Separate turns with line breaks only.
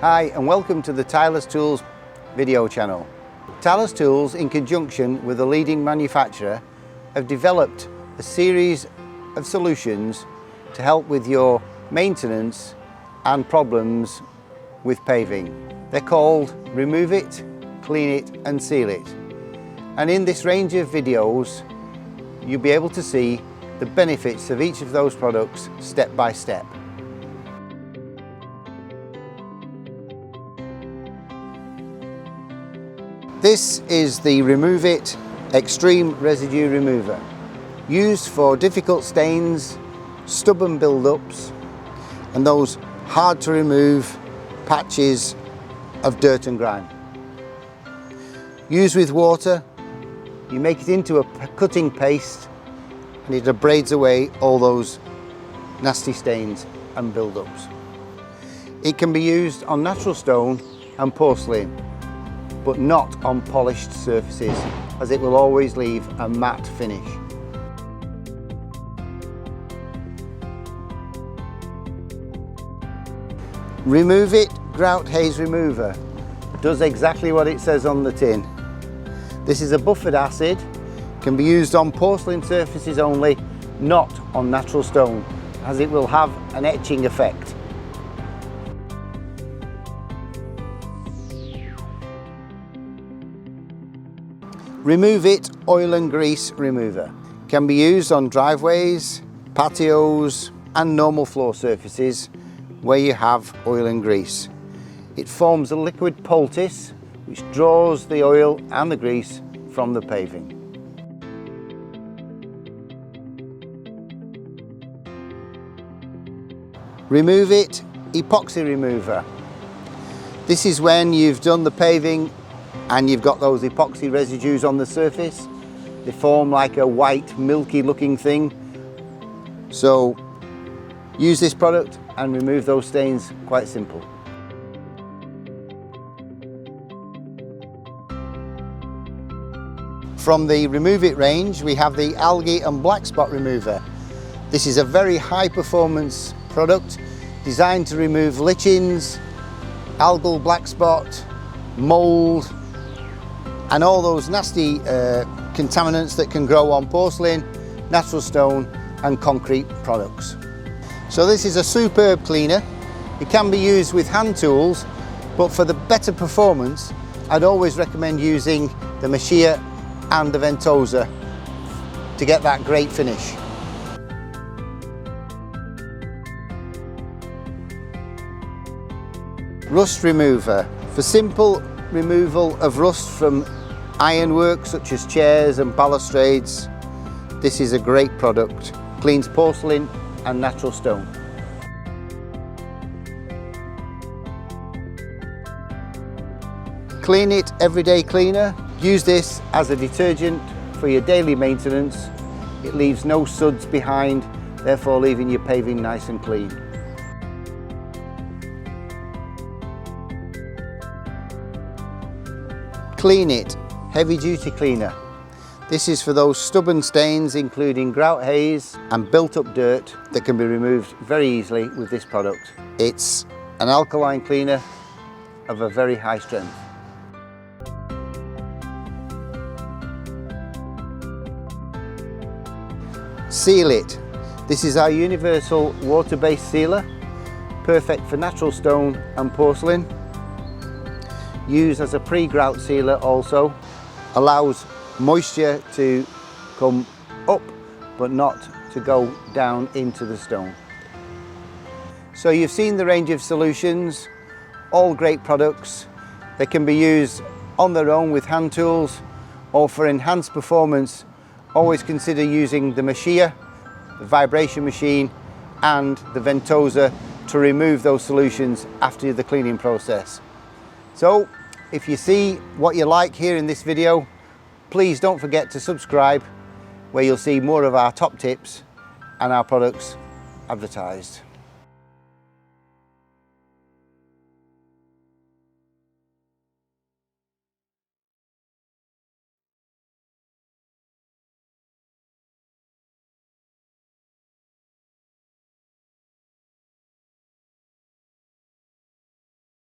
Hi and welcome to the TilersTools video channel. TilersTools, in conjunction with a leading manufacturer, have developed a series of solutions to help with your maintenance and problems with paving. They're called Remove It, Clean It and Seal It. And in this range of videos, you'll be able to see the benefits of each of those products step by step. This is the Remove It Extreme Residue Remover, used for difficult stains, stubborn build-ups and those hard to remove patches of dirt and grime. Used with water, you make it into a cutting paste and it abrades away all those nasty stains and build-ups. It can be used on natural stone and porcelain, but not on polished surfaces, as it will always leave a matte finish. Remove It GROUT HAZE Remover does exactly what it says on the tin. This is a buffered acid, can be used on porcelain surfaces only, not on natural stone, as it will have an etching effect. Remove It Oil and Grease Remover can be used on driveways, patios and normal floor surfaces where you have oil and grease. It forms a liquid poultice which draws the oil and the grease from the paving. Remove It Epoxy Remover. This is when you've done the paving and you've got those epoxy residues on the surface. They form like a white, milky looking thing. So use this product and remove those stains, quite simple. From the Remove It range, we have the ALGAE and Black Spot Remover. This is a very high performance product designed to remove lichens, algal black spot, mould, and all those nasty contaminants that can grow on porcelain, natural stone and concrete products. So this is a superb cleaner. It can be used with hand tools, but for the better performance, I'd always recommend using the Machia and the Ventosa to get that great finish. Rust Remover. For simple removal of rust from ironwork such as chairs and balustrades, this is a great product. Cleans porcelain and natural stone. Clean It Everyday Cleaner. Use this as a detergent for your daily maintenance. It leaves no suds behind, therefore leaving your paving nice and clean. Clean It Heavy Duty Cleaner. This is for those stubborn stains including grout haze and built up dirt that can be removed very easily with this product. It's an alkaline cleaner of a very high strength. Seal It. This is our universal water-based sealer, perfect for natural stone and porcelain. Used as a pre-grout sealer also, allows moisture to come up but not to go down into the stone. So you've seen the range of solutions, all great products. They can be used on their own with hand tools, or for enhanced performance, always consider using the Machia, the vibration machine and the Ventosa to remove those solutions after the cleaning process. So if you see what you like here in this video, please don't forget to subscribe, where you'll see more of our top tips and our products advertised.